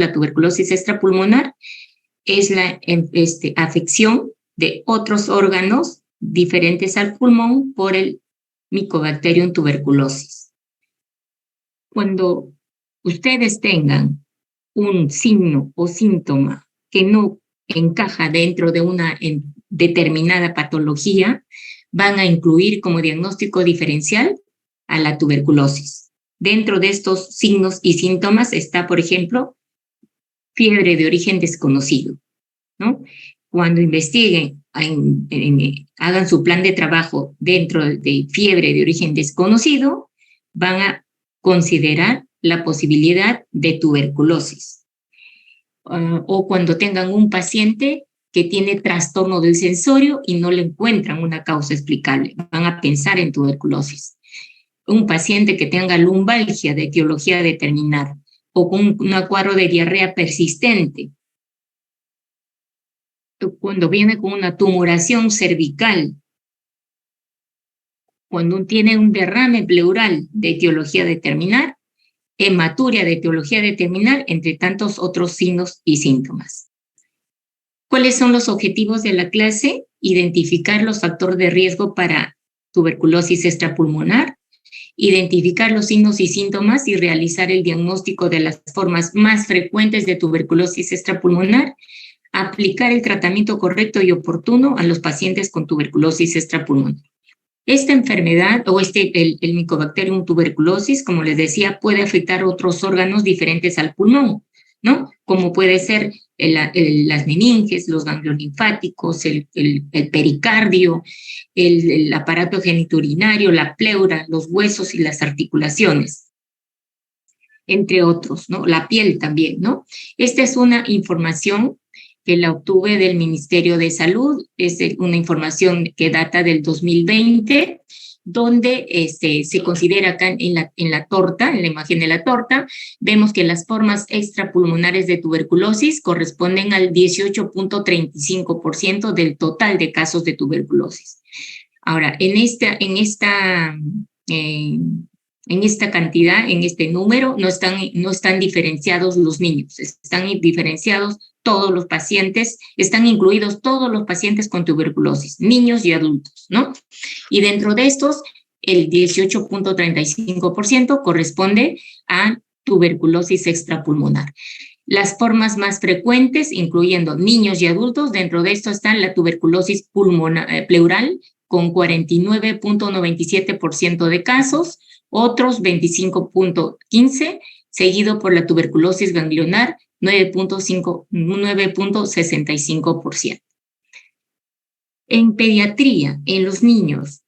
la tuberculosis extrapulmonar es la afección de otros órganos diferentes al pulmón por el Mycobacterium tuberculosis. Cuando ustedes tengan un signo o síntoma que no encaja dentro de una determinada patología, van a incluir como diagnóstico diferencial a la tuberculosis. Dentro de estos signos y síntomas está, por ejemplo, fiebre de origen desconocido, ¿no? Cuando investiguen, hagan su plan de trabajo dentro de fiebre de origen desconocido, van a considerar la posibilidad de tuberculosis. O cuando tengan un paciente que tiene trastorno del sensorio y no le encuentran una causa explicable, van a pensar en tuberculosis. Un paciente que tenga lumbalgia de etiología a determinar o con un cuadro de diarrea persistente, cuando viene con una tumoración cervical, cuando tiene un derrame pleural de etiología a determinar, hematuria de etiología a determinar, entre tantos otros signos y síntomas. ¿Cuáles son los objetivos de la clase? Identificar los factores de riesgo para tuberculosis extrapulmonar, identificar los signos y síntomas y realizar el diagnóstico de las formas más frecuentes de tuberculosis extrapulmonar, aplicar el tratamiento correcto y oportuno a los pacientes con tuberculosis extrapulmonar. Esta enfermedad o el Mycobacterium tuberculosis, como les decía, puede afectar otros órganos diferentes al pulmón, ¿no? Como puede ser las meninges, los ganglios linfáticos, el pericardio, el aparato genitourinario, la pleura, los huesos y las articulaciones, entre otros, ¿no? La piel también, ¿no? Esta es una información que la obtuve del Ministerio de Salud, es una información que data del 2020, donde se considera acá en la torta, en la imagen de la torta, vemos que las formas extrapulmonares de tuberculosis corresponden al 18.35% del total de casos de tuberculosis. Ahora, en esta cantidad, en este número, no están diferenciados los niños, están diferenciados todos los pacientes, están incluidos todos los pacientes con tuberculosis, niños y adultos, ¿no? Y dentro de estos, el 18.35% corresponde a tuberculosis extrapulmonar. Las formas más frecuentes, incluyendo niños y adultos, dentro de esto están la tuberculosis pleural, con 49.97% de casos, otros 25.15%, seguido por la tuberculosis ganglionar, 9.65%. En pediatría, en los niños,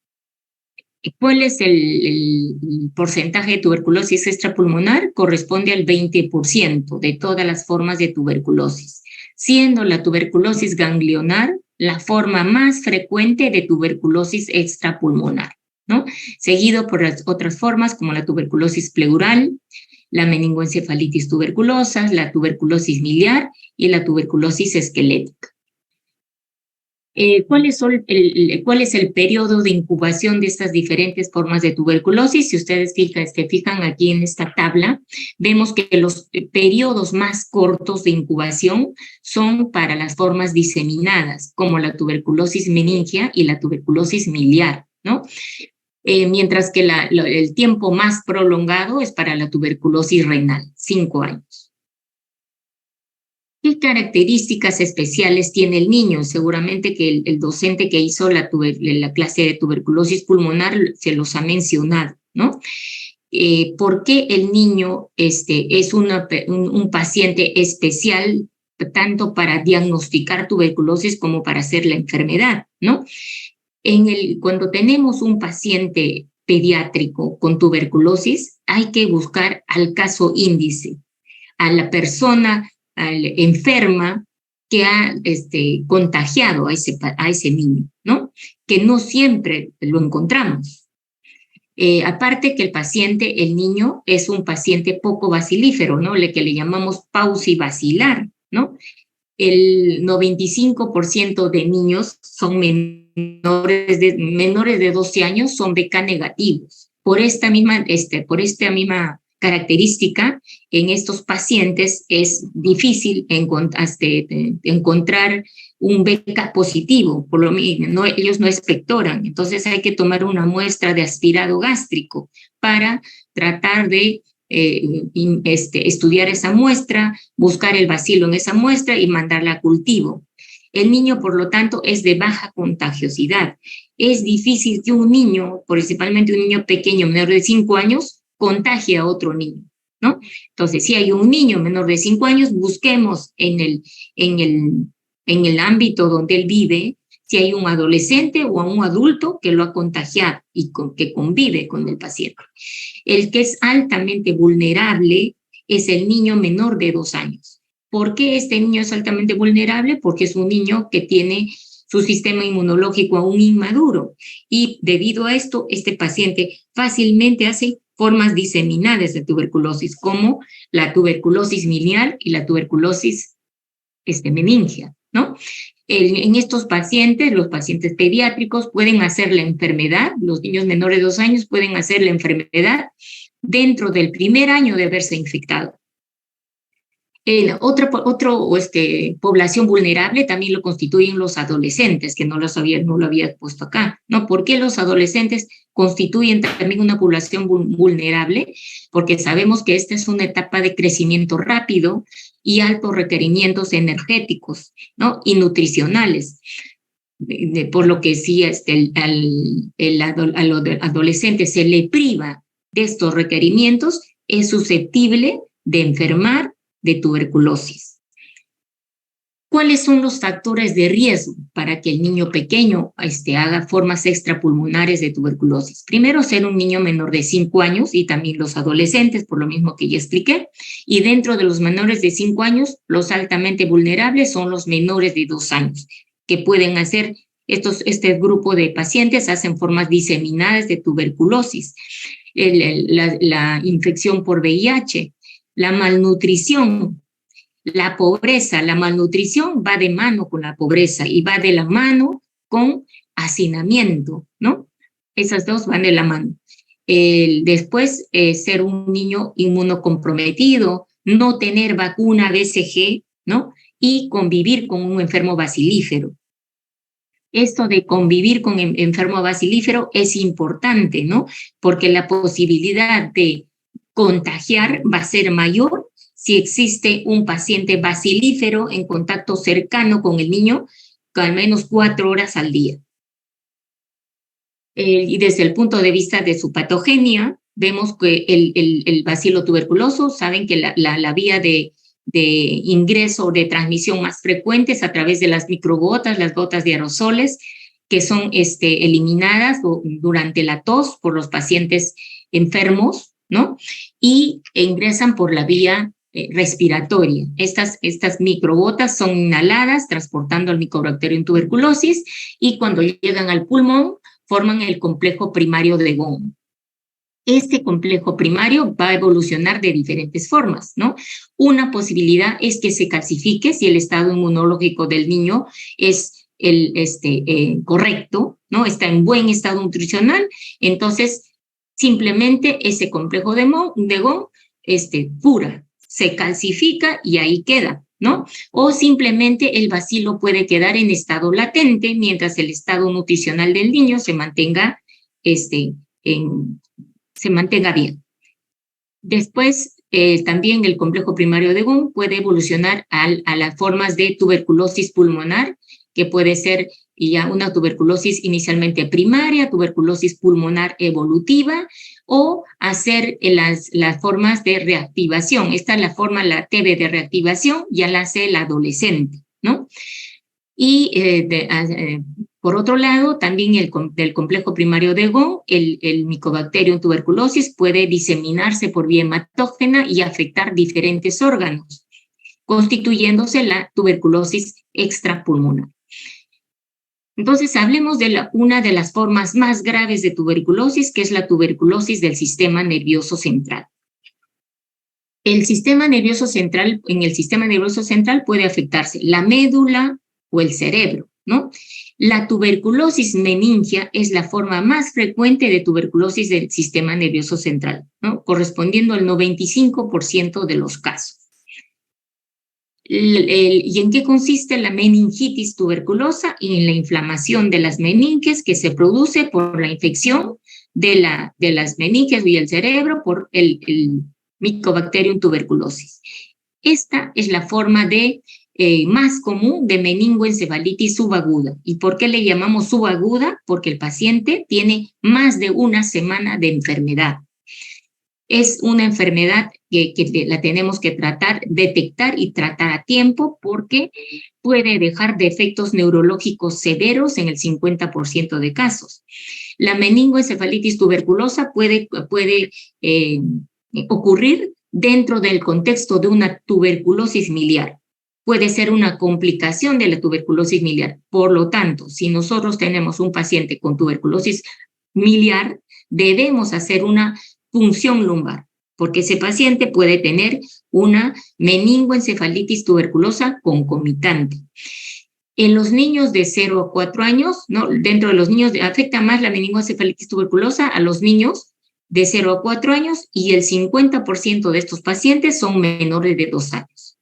¿cuál es el porcentaje de tuberculosis extrapulmonar? Corresponde al 20% de todas las formas de tuberculosis, siendo la tuberculosis ganglionar la forma más frecuente de tuberculosis extrapulmonar, ¿no? Seguido por las otras formas como la tuberculosis pleural, la meningoencefalitis tuberculosa, la tuberculosis miliar y la tuberculosis esquelética. ¿Cuál es el periodo de incubación de estas diferentes formas de tuberculosis? Si ustedes se fijan aquí en esta tabla, vemos que los periodos más cortos de incubación son para las formas diseminadas, como la tuberculosis meningia y la tuberculosis miliar, ¿no? Mientras que el tiempo más prolongado es para la tuberculosis renal, 5 años. ¿Qué características especiales tiene el niño? Seguramente que el docente que hizo la clase de tuberculosis pulmonar se los ha mencionado, ¿no? ¿Por qué el niño es un paciente especial tanto para diagnosticar tuberculosis como para hacer la enfermedad, ¿no? Cuando tenemos un paciente pediátrico con tuberculosis, hay que buscar al caso índice, a la persona enferma que ha contagiado a ese niño, ¿no? Que no siempre lo encontramos. Aparte que el niño es un paciente poco bacilífero, ¿no? Que le llamamos paucibacilar, ¿no? El 95% de niños son menores de 12 años, son BK negativos. Por esta misma característica en estos pacientes es difícil encontrar un BK positivo, por lo mismo, no, ellos no expectoran, entonces hay que tomar una muestra de aspirado gástrico para tratar de estudiar esa muestra, buscar el bacilo en esa muestra y mandarla a cultivo. El niño, por lo tanto, es de baja contagiosidad. Es difícil que un niño, principalmente un niño pequeño, menor de 5 años, contagie a otro niño, ¿no? Entonces, si hay un niño menor de 5 años, busquemos en el ámbito donde él vive, si hay un adolescente o un adulto que lo ha contagiado y que convive con el paciente. El que es altamente vulnerable es el niño menor de 2 años. ¿Por qué este niño es altamente vulnerable? Porque es un niño que tiene su sistema inmunológico aún inmaduro y debido a esto, este paciente fácilmente hace formas diseminadas de tuberculosis, como la tuberculosis miliar y la tuberculosis meningia, ¿no? En estos pacientes, los pacientes pediátricos pueden hacer la enfermedad, los niños menores de 2 años pueden hacer la enfermedad dentro del primer año de haberse infectado. Otra población vulnerable también lo constituyen los adolescentes, que no lo había puesto acá, ¿no? ¿Por qué los adolescentes constituyen también una población vulnerable? Porque sabemos que esta es una etapa de crecimiento rápido y altos requerimientos energéticos, ¿no? Y nutricionales. Por lo que sí, al adolescente se le priva de estos requerimientos, es susceptible de enfermar de tuberculosis. ¿Cuáles son los factores de riesgo para que el niño pequeño haga formas extrapulmonares de tuberculosis? Primero, ser un niño menor de 5 años y también los adolescentes, por lo mismo que ya expliqué. Y dentro de los menores de 5 años, los altamente vulnerables son los menores de 2 años, que pueden hacer, este grupo de pacientes hacen formas diseminadas de tuberculosis. La infección por VIH, la malnutrición, la pobreza. La malnutrición va de mano con la pobreza y va de la mano con hacinamiento, ¿no? Esas dos van de la mano. Después, ser un niño inmunocomprometido, no tener vacuna BCG, ¿no? Y convivir con un enfermo bacilífero. Esto de convivir con enfermo bacilífero es importante, ¿no? Porque la posibilidad de contagiar va a ser mayor si existe un paciente bacilífero en contacto cercano con el niño, al menos 4 horas al día. Y desde el punto de vista de su patogenia, vemos que el bacilo tuberculoso, saben que la vía de ingreso o de transmisión más frecuente es a través de las microgotas, las gotas de aerosoles, que son eliminadas durante la tos por los pacientes enfermos, ¿no? Y ingresan por la vía respiratoria. Estas microgotas son inhaladas transportando al Mycobacterium tuberculosis y cuando llegan al pulmón forman el complejo primario de Ghon. Este complejo primario va a evolucionar de diferentes formas, ¿no? Una posibilidad es que se calcifique si el estado inmunológico del niño es correcto, ¿no? Está en buen estado nutricional, entonces simplemente ese complejo de Ghon pura, se calcifica y ahí queda, ¿no? O simplemente el bacilo puede quedar en estado latente mientras el estado nutricional del niño se mantenga, se mantenga bien. Después, también el complejo primario de Ghon puede evolucionar a las formas de tuberculosis pulmonar, que puede ser ya una tuberculosis inicialmente primaria, tuberculosis pulmonar evolutiva, o hacer las formas de reactivación. Esta es la forma, la TB de reactivación, ya la hace el adolescente, ¿no? Y por otro lado, también del complejo primario de Ghon, el Mycobacterium tuberculosis puede diseminarse por vía hematógena y afectar diferentes órganos, constituyéndose la tuberculosis extrapulmonar. Entonces, hablemos de una de las formas más graves de tuberculosis, que es la tuberculosis del sistema nervioso central. En el sistema nervioso central puede afectarse la médula o el cerebro, ¿no? La tuberculosis meningia es la forma más frecuente de tuberculosis del sistema nervioso central, ¿no? Correspondiendo al 95% de los casos. ¿Y en qué consiste la meningitis tuberculosa? Y en la inflamación de las meninges que se produce por la infección de las meninges y el cerebro por el Mycobacterium tuberculosis. Esta es la forma más común de meningoencefalitis subaguda. ¿Y por qué le llamamos subaguda? Porque el paciente tiene más de una semana de enfermedad. Es una enfermedad que la tenemos que detectar y tratar a tiempo porque puede dejar defectos neurológicos severos en el 50% de casos. La meningoencefalitis tuberculosa puede ocurrir dentro del contexto de una tuberculosis miliar. Puede ser una complicación de la tuberculosis miliar. Por lo tanto, si nosotros tenemos un paciente con tuberculosis miliar, debemos hacer una punción lumbar, porque ese paciente puede tener una meningoencefalitis tuberculosa concomitante. En los niños de 0 a 4 años, ¿no? Dentro de los niños afecta más la meningoencefalitis tuberculosa a los niños de 0 a 4 años y el 50% de estos pacientes son menores de 2 años.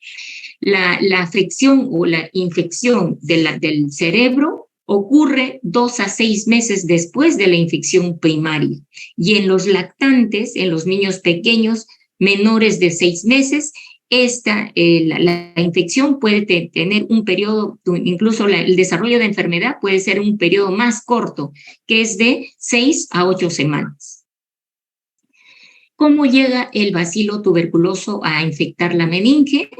La afección o la infección del cerebro ocurre 2 a 6 meses después de la infección primaria. Y en los lactantes, en los niños pequeños menores de 6 meses, la infección puede tener un periodo, incluso el desarrollo de enfermedad puede ser un periodo más corto, que es de 6 a 8 semanas. ¿Cómo llega el bacilo tuberculoso a infectar la meninge?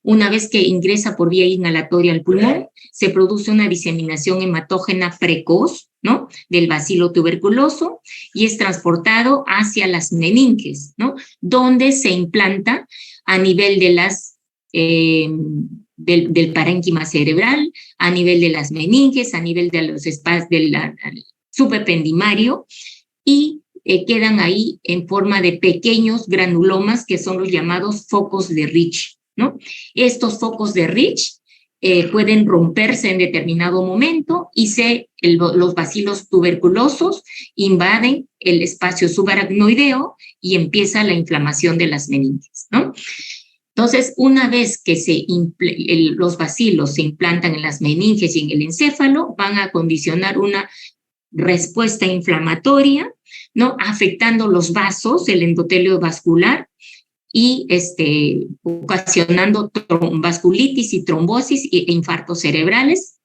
Una vez que ingresa por vía inhalatoria al pulmón, se produce una diseminación hematógena precoz, ¿no? Del bacilo tuberculoso y es transportado hacia las meninges, ¿no? Donde se implanta a nivel de del parénquima cerebral, a nivel de las meninges, a nivel de los espacios del subependimario y quedan ahí en forma de pequeños granulomas que son los llamados focos de Rich, ¿no? Estos focos de Rich pueden romperse en determinado momento y los bacilos tuberculosos invaden el espacio subaracnoideo y empieza la inflamación de las meninges, ¿no? Entonces, una vez que los bacilos se implantan en las meninges y en el encéfalo, van a condicionar una respuesta inflamatoria, ¿no? Afectando los vasos, el endotelio vascular, y ocasionando vasculitis y trombosis e infartos cerebrales.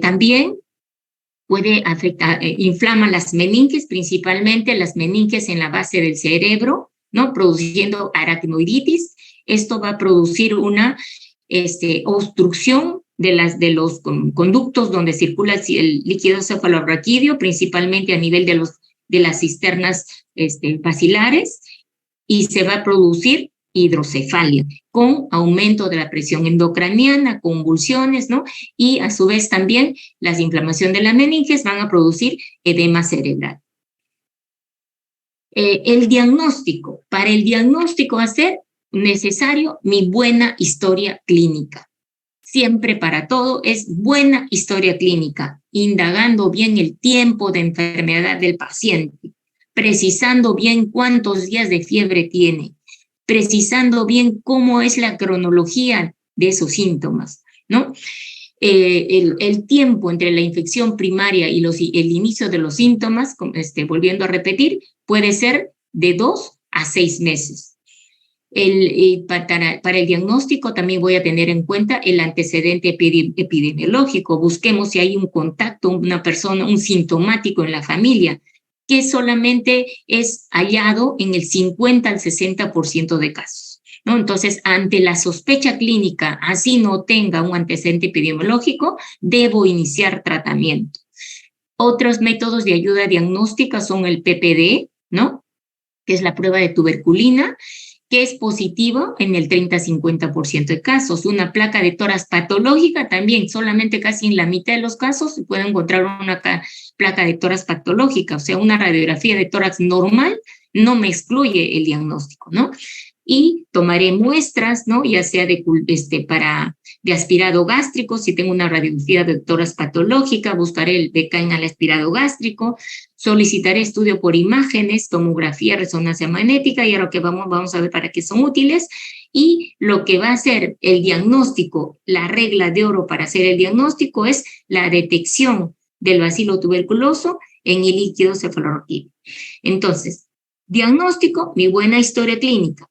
También puede afectar, inflama las meninges, principalmente las meninges en la base del cerebro, ¿no? Produciendo aracnoiditis. Esto va a producir una obstrucción de los conductos donde circula el líquido cefalorraquídeo, principalmente a nivel de las cisternas bacilares, y se va a producir hidrocefalia con aumento de la presión endocraniana, convulsiones, ¿no? Y a su vez también la inflamación de las meninges van a producir edema cerebral. El diagnóstico. Para el diagnóstico va a ser necesario mi buena historia clínica. Siempre para todo es buena historia clínica, indagando bien el tiempo de enfermedad del paciente, precisando bien cuántos días de fiebre tiene, precisando bien cómo es la cronología de esos síntomas, ¿no? El tiempo entre la infección primaria y el inicio de los síntomas, volviendo a repetir, puede ser de 2 a 6 meses. Para el diagnóstico también voy a tener en cuenta el antecedente epidemiológico. Busquemos si hay un contacto, una persona, un sintomático en la familia, que solamente es hallado en el 50 al 60% de casos, ¿no? Entonces, ante la sospecha clínica, así no tenga un antecedente epidemiológico, debo iniciar tratamiento. Otros métodos de ayuda diagnóstica son el PPD, ¿no? Que es la prueba de tuberculina, que es positivo en el 30-50% de casos. Una placa de tórax patológica también, solamente casi en la mitad de los casos se puede encontrar una placa de tórax patológica, o sea, una radiografía de tórax normal no me excluye el diagnóstico, ¿no? y tomaré muestras, ¿no? Ya sea de aspirado gástrico, si tengo una radiografía de toras patológica, buscaré el BK en el aspirado gástrico, solicitaré estudio por imágenes, tomografía, resonancia magnética, y ahora que vamos a ver para qué son útiles, y lo que va a ser el diagnóstico, la regla de oro para hacer el diagnóstico es la detección del bacilo tuberculoso en el líquido cefalorraquídeo. Entonces, diagnóstico, mi buena historia clínica.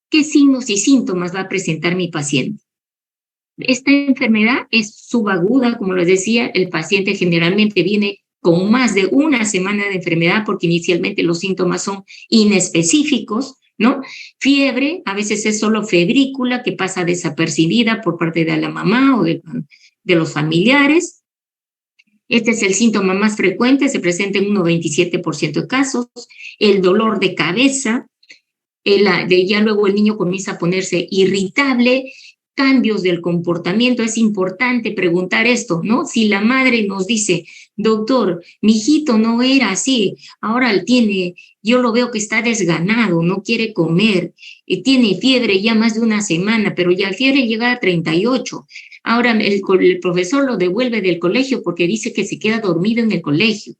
¿Qué signos y síntomas va a presentar mi paciente? Esta enfermedad es subaguda, como les decía, el paciente generalmente viene con más de una semana de enfermedad porque inicialmente los síntomas son inespecíficos, ¿no? Fiebre, a veces es solo febrícula que pasa desapercibida por parte de la mamá o de los familiares. Este es el síntoma más frecuente, se presenta en un 97% de casos. El dolor de cabeza, ya luego el niño comienza a ponerse irritable, cambios del comportamiento. Es importante preguntar esto, ¿no? Si la madre nos dice, doctor, mi hijito no era así, ahora yo lo veo que está desganado, no quiere comer, tiene fiebre ya más de una semana, pero ya la fiebre llega a 38. Ahora el profesor lo devuelve del colegio porque dice que se queda dormido en el colegio.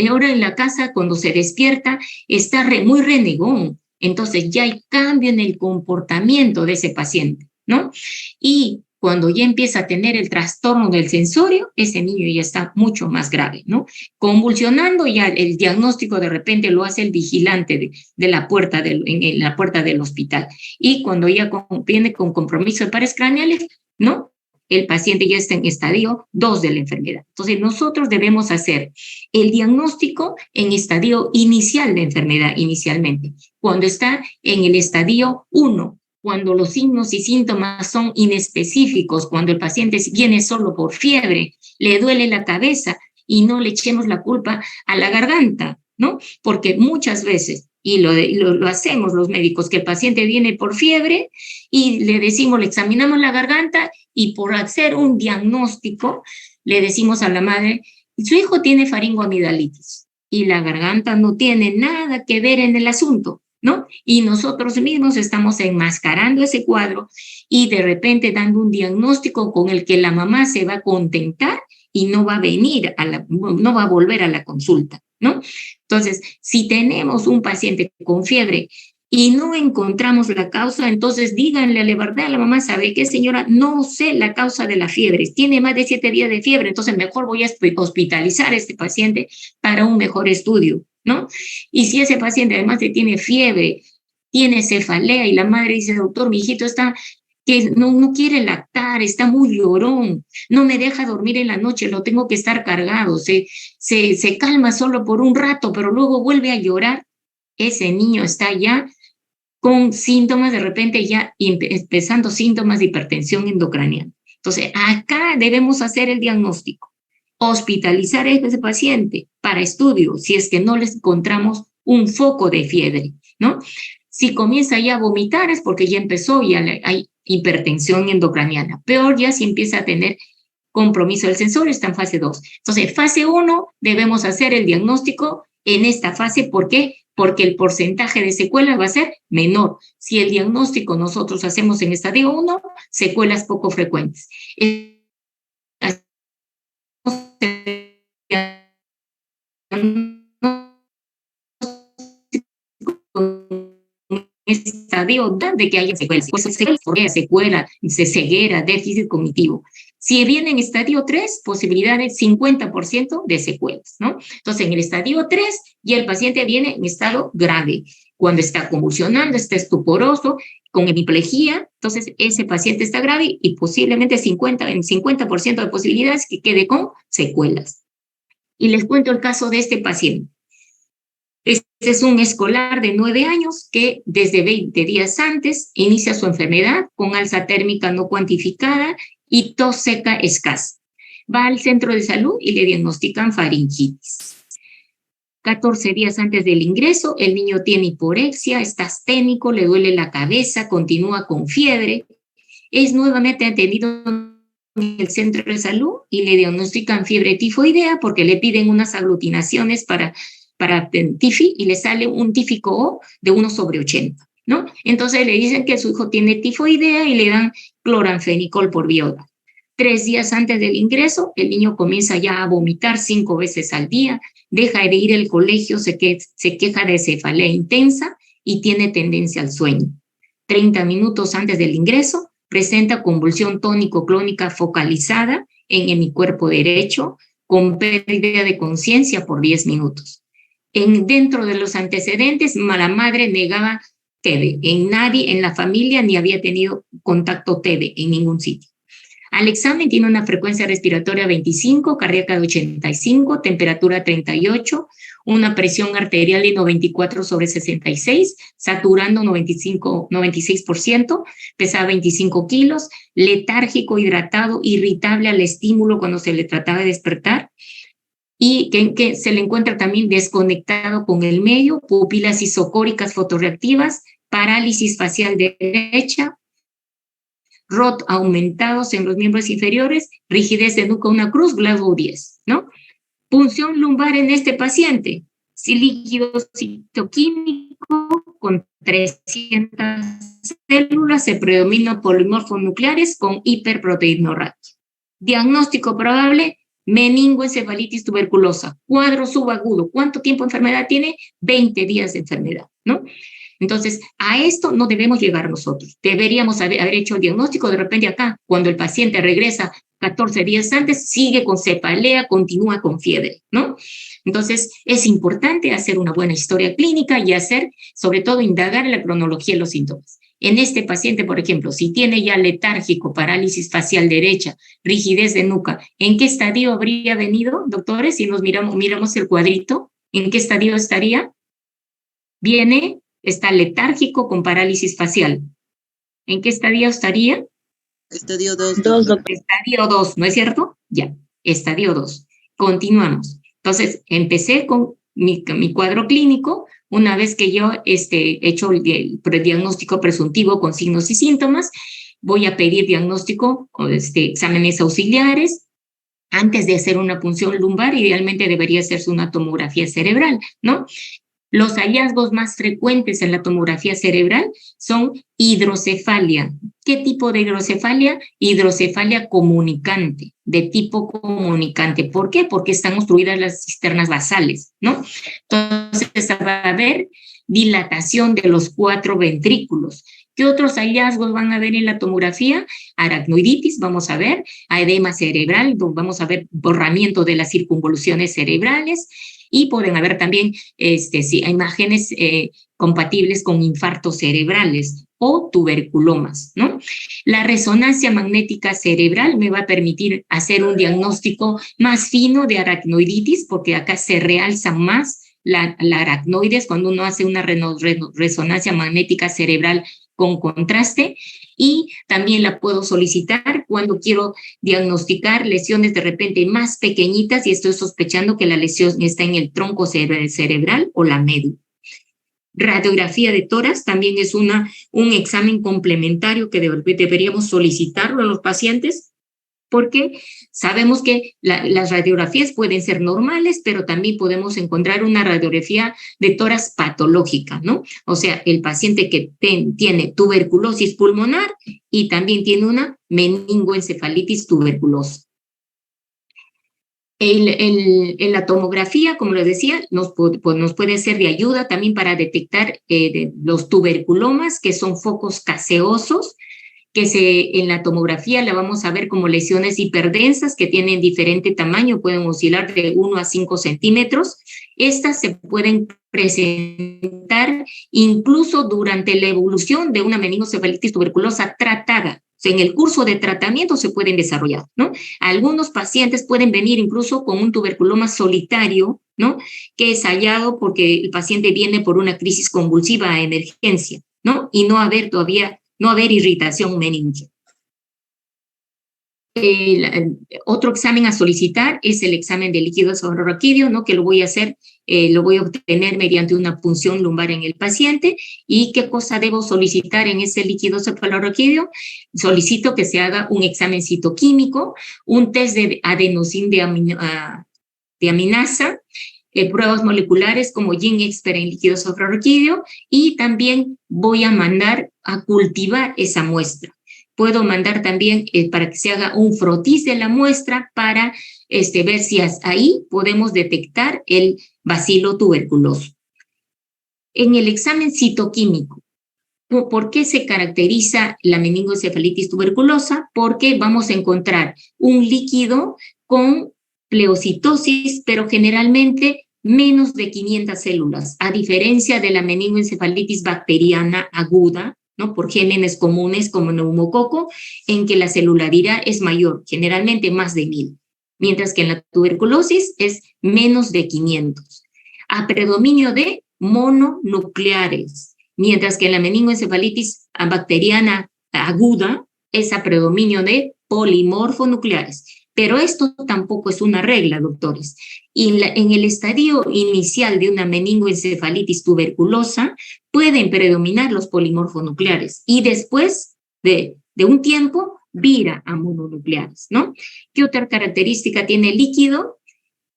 Ahora en la casa, cuando se despierta, está muy renegón. Entonces ya hay cambio en el comportamiento de ese paciente, ¿no? Y cuando ya empieza a tener el trastorno del sensorio, ese niño ya está mucho más grave, ¿no? Convulsionando, ya el diagnóstico de repente lo hace el vigilante de la puerta en la puerta del hospital. Y cuando ya viene con compromiso de pares craneales, ¿no? El paciente ya está en estadio 2 de la enfermedad. Entonces, nosotros debemos hacer el diagnóstico en estadio inicial de enfermedad, inicialmente. Cuando está en el estadio 1, cuando los signos y síntomas son inespecíficos, cuando el paciente viene solo por fiebre, le duele la cabeza y no le echemos la culpa a la garganta, ¿no? Porque muchas veces, y lo hacemos los médicos, que el paciente viene por fiebre y le decimos, le examinamos la garganta y por hacer un diagnóstico le decimos a la madre, su hijo tiene faringoamidalitis y la garganta no tiene nada que ver en el asunto, ¿no? Y nosotros mismos estamos enmascarando ese cuadro y de repente dando un diagnóstico con el que la mamá se va a contentar y no va a volver a la consulta, ¿no? Entonces, si tenemos un paciente con fiebre y no encontramos la causa, entonces díganle a la verdad a la mamá, ¿sabe qué, señora? No sé la causa de la fiebre, tiene más de 7 días de fiebre, entonces mejor voy a hospitalizar a este paciente para un mejor estudio, ¿no? Y si ese paciente además tiene fiebre, tiene cefalea y la madre dice, doctor, mi hijito está que no quiere lactar, está muy llorón, no me deja dormir en la noche, lo tengo que estar cargado, se calma solo por un rato, pero luego vuelve a llorar, ese niño está ya con síntomas, de repente ya empezando síntomas de hipertensión endocraniana. Entonces, acá debemos hacer el diagnóstico, hospitalizar a ese paciente para estudio, si es que no les encontramos un foco de fiebre, ¿no? Si comienza ya a vomitar es porque ya empezó, ya hay hipertensión endocraniana. Peor ya si empieza a tener compromiso del sensorio, está en fase 2. Entonces, fase 1, debemos hacer el diagnóstico en esta fase. ¿Por qué? Porque el porcentaje de secuelas va a ser menor. Si el diagnóstico nosotros hacemos en estadio 1, secuelas poco frecuentes. Estadio de que haya secuelas, pues secuela, ceguera, déficit cognitivo. Si viene en estadio 3, posibilidades 50% de secuelas, ¿no? Entonces, en el estadio 3, ya el paciente viene en estado grave. Cuando está convulsionando, está estuporoso, con hemiplegia, entonces ese paciente está grave y posiblemente en 50% de posibilidades que quede con secuelas. Y les cuento el caso de este paciente. Este es un escolar de 9 años que desde 20 días antes inicia su enfermedad con alza térmica no cuantificada y tos seca escasa. Va al centro de salud y le diagnostican faringitis. 14 días antes del ingreso, el niño tiene hiporexia, está asténico, le duele la cabeza, continúa con fiebre. Es nuevamente atendido en el centro de salud y le diagnostican fiebre tifoidea porque le piden unas aglutinaciones para TIFI y le sale un tífico O de 1/80. ¿no? Entonces le dicen que su hijo tiene tifoidea y le dan cloranfenicol por vía oral. 3 días antes del ingreso, el niño comienza ya a vomitar 5 veces al día, deja de ir al colegio, se queja de cefalea intensa y tiene tendencia al sueño. 30 minutos antes del ingreso, presenta convulsión tónico-clónica focalizada en hemicuerpo derecho, con pérdida de conciencia por 10 minutos. Dentro de los antecedentes, la madre negaba TB. Nadie en la familia ni había tenido contacto TB en ningún sitio. Al examen tiene una frecuencia respiratoria 25, cardíaca de 85, temperatura 38, una presión arterial de 94/66, saturando 96%, pesaba 25 kilos, letárgico, hidratado, irritable al estímulo cuando se le trataba de despertar, y que se le encuentra también desconectado con el medio, pupilas isocóricas fotorreactivas, parálisis facial derecha, ROT aumentados en los miembros inferiores, rigidez de nuca, una cruz, Glasgow 10, ¿no? Punción lumbar en este paciente, líquido citoquímico con 300 células, se predomina polimorfos nucleares con hiperproteinorraquia. Diagnóstico probable, meningoencefalitis tuberculosa, cuadro subagudo. ¿Cuánto tiempo de enfermedad tiene? 20 días de enfermedad, ¿no? Entonces, a esto no debemos llegar nosotros. Deberíamos haber hecho el diagnóstico de repente acá, cuando el paciente regresa 14 días antes, sigue con cefalea, continúa con fiebre, ¿no? Entonces, es importante hacer una buena historia clínica y sobre todo, indagar en la cronología de los síntomas. En este paciente, por ejemplo, si tiene ya letárgico, parálisis facial derecha, rigidez de nuca, ¿en qué estadio habría venido, doctores? Si nos miramos el cuadrito, ¿en qué estadio estaría? Está letárgico con parálisis facial. ¿En qué estadio estaría? Estadio 2. Estadio 2, ¿no es cierto? Ya, estadio 2. Continuamos. Entonces, empecé con mi cuadro clínico. Una vez que yo he hecho el diagnóstico presuntivo con signos y síntomas, voy a pedir diagnóstico, exámenes auxiliares. Antes de hacer una punción lumbar, idealmente debería hacerse una tomografía cerebral, ¿no? Los hallazgos más frecuentes en la tomografía cerebral son hidrocefalia. ¿Qué tipo de hidrocefalia? Hidrocefalia comunicante, de tipo comunicante. ¿Por qué? Porque están obstruidas las cisternas basales, ¿no? Entonces va a haber dilatación de los 4 ventrículos. ¿Qué otros hallazgos van a ver en la tomografía? Aracnoiditis, vamos a ver, edema cerebral, vamos a ver borramiento de las circunvoluciones cerebrales, y pueden haber también imágenes compatibles con infartos cerebrales o tuberculomas, ¿no? La resonancia magnética cerebral me va a permitir hacer un diagnóstico más fino de aracnoiditis, porque acá se realza más la aracnoides cuando uno hace una resonancia magnética cerebral con contraste, y también la puedo solicitar cuando quiero diagnosticar lesiones de repente más pequeñitas y estoy sospechando que la lesión está en el tronco cerebral o la médula. Radiografía de tórax también es un examen complementario que deberíamos solicitarlo a los pacientes, porque sabemos que las radiografías pueden ser normales, pero también podemos encontrar una radiografía de tórax patológica, ¿no? O sea, el paciente que tiene tuberculosis pulmonar y también tiene una meningoencefalitis tuberculosa. En la tomografía, como les decía, nos puede ser de ayuda también para detectar los tuberculomas, que son focos caseosos, que en la tomografía la vamos a ver como lesiones hiperdensas que tienen diferente tamaño, pueden oscilar de 1 a 5 centímetros. Estas se pueden presentar incluso durante la evolución de una meningoencefalitis tuberculosa tratada. O sea, en el curso de tratamiento se pueden desarrollar, ¿no? Algunos pacientes pueden venir incluso con un tuberculoma solitario, ¿no? Que es hallado porque el paciente viene por una crisis convulsiva a emergencia, ¿no? Y no haber irritación meningia. Otro examen a solicitar es el examen de líquido cefalorraquídeo, ¿no? Que lo voy a obtener mediante una punción lumbar en el paciente. ¿Y qué cosa debo solicitar en ese líquido cefalorraquídeo? Solicito que se haga un examen citoquímico, un test de adenosín de aminasa, pruebas moleculares como GeneXpert en líquido sofrorraquídeo, y también voy a mandar a cultivar esa muestra. Puedo mandar también para que se haga un frotis de la muestra para ver si ahí podemos detectar el bacilo tuberculoso. En el examen citoquímico, ¿por qué se caracteriza la meningoencefalitis tuberculosa? Porque vamos a encontrar un líquido con pleocitosis, pero generalmente menos de 500 células, a diferencia de la meningoencefalitis bacteriana aguda, ¿no? Por gérmenes comunes como neumococo, en que la celularidad es mayor, generalmente más de 1000, mientras que en la tuberculosis es menos de 500, a predominio de mononucleares, mientras que en la meningoencefalitis bacteriana aguda es a predominio de polimorfonucleares. Pero esto tampoco es una regla, doctores. Y en el estadio inicial de una meningoencefalitis tuberculosa pueden predominar los polimorfonucleares y después de un tiempo vira a mononucleares, ¿no? ¿Qué otra característica tiene el líquido?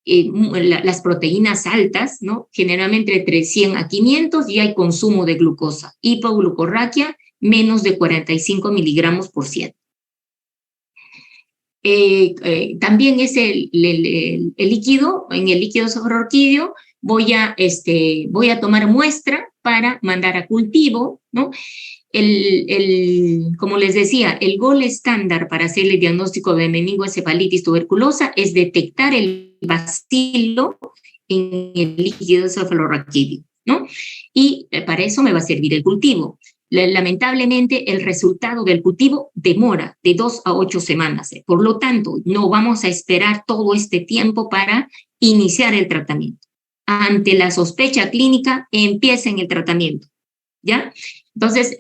Las proteínas altas, ¿no? Generalmente entre 100 a 500 y hay consumo de glucosa. Hipoglucorraquia, menos de 45 miligramos por ciento. También es el líquido, en el líquido sofrorraquídeo voy a tomar muestra para mandar a cultivo, ¿no? Como les decía, el gol estándar para hacer el diagnóstico de meningoencefalitis tuberculosa es detectar el bacilo en el líquido sofrorraquídeo, ¿no? Y para eso me va a servir el cultivo. Lamentablemente, el resultado del cultivo demora de 2 a 8 semanas. Por lo tanto, no vamos a esperar todo este tiempo para iniciar el tratamiento. Ante la sospecha clínica, empiecen el tratamiento, ¿ya? Entonces,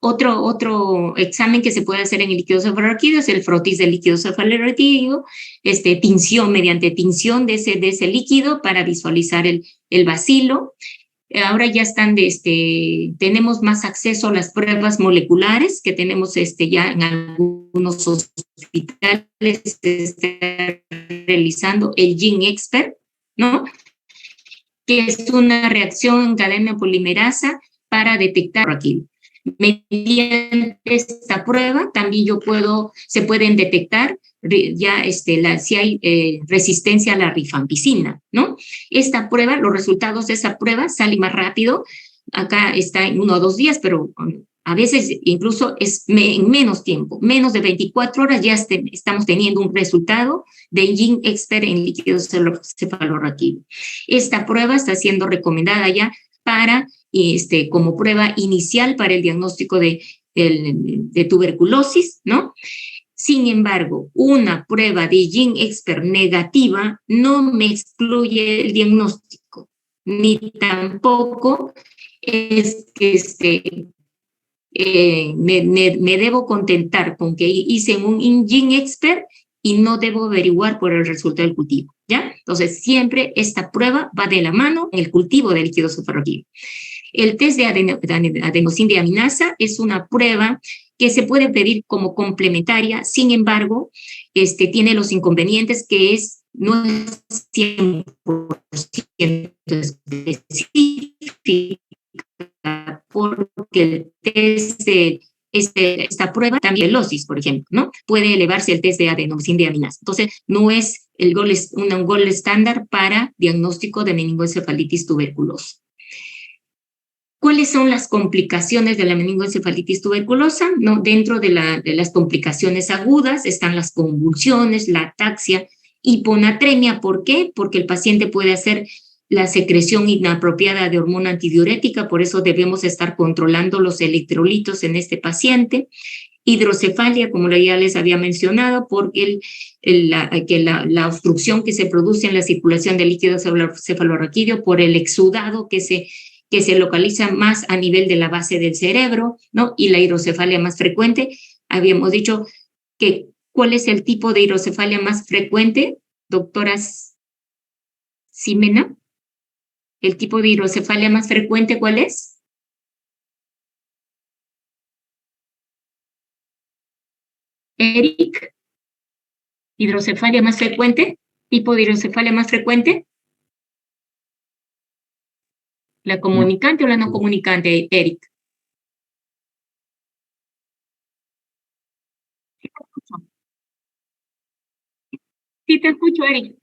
otro examen que se puede hacer en el líquido sofrorraquídeo es el frotis del líquido sofrorraquídeo, mediante tinción de ese líquido para visualizar el bacilo. Ahora ya tenemos más acceso a las pruebas moleculares que tenemos ya en algunos hospitales realizando el GeneXpert, ¿no? Que es una reacción en cadena polimerasa para detectar aquí. Mediante esta prueba también se pueden detectar ya si hay resistencia a la rifampicina, ¿no? Esta prueba, los resultados de esa prueba salen más rápido. Acá está en 1 o 2 días, pero a veces incluso es en menos tiempo, menos de 24 horas ya estamos teniendo un resultado de GeneXpert en líquido cefalorraquídeo. Esta prueba está siendo recomendada ya para como prueba inicial para el diagnóstico de tuberculosis, ¿no? Sin embargo, una prueba de GeneXpert negativa no me excluye el diagnóstico, ni tampoco es que me debo contentar con que hice un GeneXpert y no debo averiguar por el resultado del cultivo, ¿ya? Entonces, siempre esta prueba va de la mano en el cultivo del líquido sofrorraquídeo. El test de adenosíndeaminasa es una prueba que se puede pedir como complementaria, sin embargo, tiene los inconvenientes que no es 100% específica, porque el test de esta prueba también velocis, por ejemplo, ¿no? Puede elevarse el test de adenosíndeaminasa. Entonces, no es un gol estándar para diagnóstico de meningoencefalitis tuberculosa. ¿Cuáles son las complicaciones de la meningoencefalitis tuberculosa? ¿No? Dentro de las complicaciones agudas están las convulsiones, la ataxia, hiponatremia. ¿Por qué? Porque el paciente puede hacer la secreción inapropiada de hormona antidiurética, por eso debemos estar controlando los electrolitos en este paciente. Hidrocefalia, como ya les había mencionado, porque la obstrucción que se produce en la circulación del líquido cefalorraquídeo por el exudado que se localiza más a nivel de la base del cerebro, ¿no? Y la hidrocefalia más frecuente, habíamos dicho que ¿cuál es el tipo de hidrocefalia más frecuente, doctora Ximena? ¿El tipo de hidrocefalia más frecuente cuál es? Eric, ¿hidrocefalia más frecuente? ¿Tipo de hidrocefalia más frecuente? ¿La comunicante o la no comunicante, Eric? Sí, te escucho, Eric.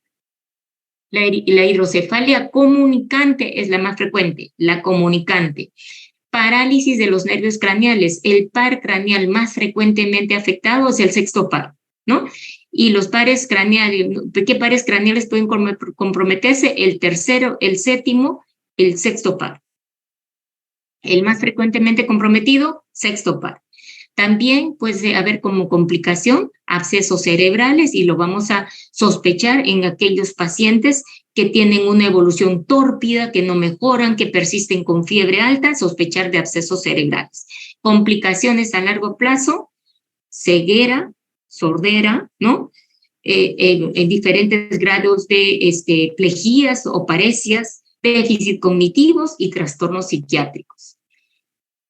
La hidrocefalia comunicante es la más frecuente, la comunicante. Parálisis de los nervios craneales. El par craneal más frecuentemente afectado es el sexto par, ¿no? Y los pares craneales, ¿qué pares craneales pueden comprometerse? El tercero, el séptimo, el sexto par. El más frecuentemente comprometido, sexto par. También puede haber como complicación abscesos cerebrales y lo vamos a sospechar en aquellos pacientes que tienen una evolución tórpida, que no mejoran, que persisten con fiebre alta, sospechar de abscesos cerebrales. Complicaciones a largo plazo, ceguera, sordera, ¿no? En diferentes grados de plejías o paresias, déficit cognitivos y trastornos psiquiátricos.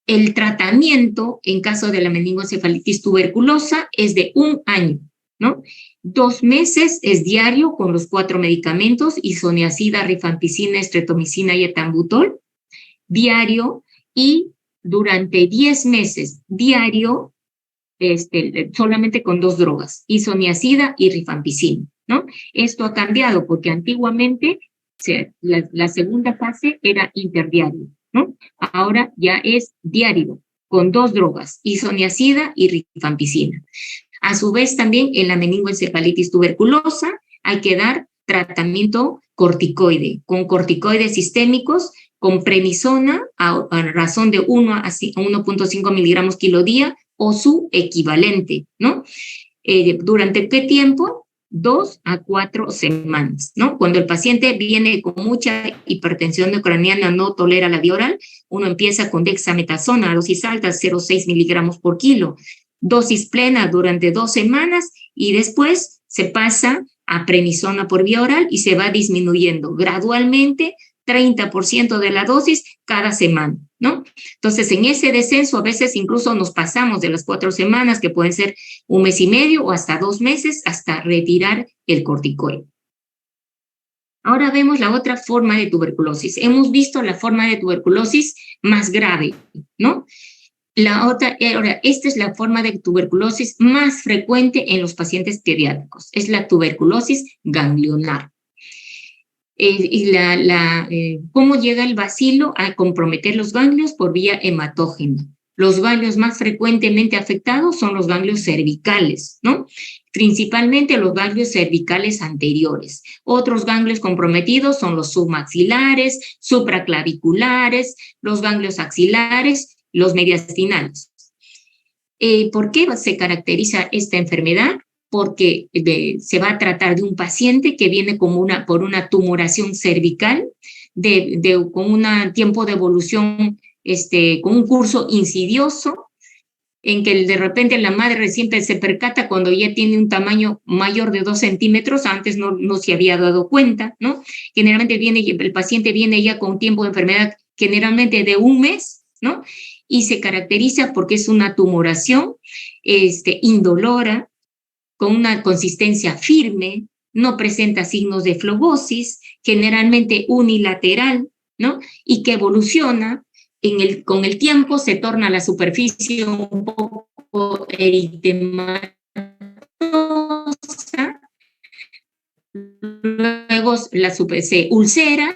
El tratamiento en caso de la meningoencefalitis tuberculosa es de 1 año, ¿no? 2 meses es diario con los 4 medicamentos, isoniazida, rifampicina, estretomicina y etambutol, diario, y durante 10 meses diario, solamente con 2 drogas, isoniazida y rifampicina, ¿no? Esto ha cambiado porque antiguamente la segunda fase era interdiario, ¿no? Ahora ya es diario, con 2 drogas, isoniazida y rifampicina. A su vez, también en la meningoencefalitis tuberculosa hay que dar tratamiento corticoide, con corticoides sistémicos, con prednisona a razón de 1 a 1.5 miligramos kilo día o su equivalente, ¿no? ¿Durante qué tiempo? 2 a 4 semanas, ¿no? Cuando el paciente viene con mucha hipertensión neurocraniana, no tolera la vía oral, uno empieza con dexametasona, dosis alta, 0,6 miligramos por kilo, dosis plena durante 2 semanas y después se pasa a prednisona por vía oral y se va disminuyendo gradualmente 30% de la dosis cada semana, ¿no? Entonces, en ese descenso, a veces incluso nos pasamos de las 4 semanas, que pueden ser 1 mes y medio o hasta 2 meses, hasta retirar el corticoide. Ahora vemos la otra forma de tuberculosis. Hemos visto la forma de tuberculosis más grave, ¿no? Ahora, esta es la forma de tuberculosis más frecuente en los pacientes pediátricos. Es la tuberculosis ganglionar. ¿Cómo llega el bacilo a comprometer los ganglios? Por vía hematógena. Los ganglios más frecuentemente afectados son los ganglios cervicales, ¿no? Principalmente los ganglios cervicales anteriores. Otros ganglios comprometidos son los submaxilares, supraclaviculares, los ganglios axilares, los mediastinales. ¿Por qué se caracteriza esta enfermedad? Porque se va a tratar de un paciente que viene por una tumoración cervical, con un tiempo de evolución, con un curso insidioso, en que de repente la madre recién se percata cuando ya tiene un tamaño mayor de 2 centímetros, antes no se había dado cuenta, ¿no? Generalmente el paciente viene ya con un tiempo de enfermedad generalmente de 1 mes, ¿no? Y se caracteriza porque es una tumoración indolora, con una consistencia firme, no presenta signos de flebosis, generalmente unilateral, ¿no? Y que evoluciona con el tiempo, se torna la superficie un poco eritematosa, luego se ulcera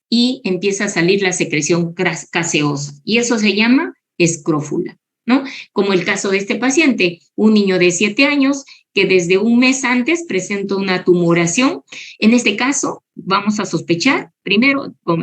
y empieza a salir la secreción caseosa, y eso se llama escrófula, ¿no? Como el caso de este paciente, un niño de 7 años que desde 1 mes antes presentó una tumoración. En este caso, vamos a sospechar primero con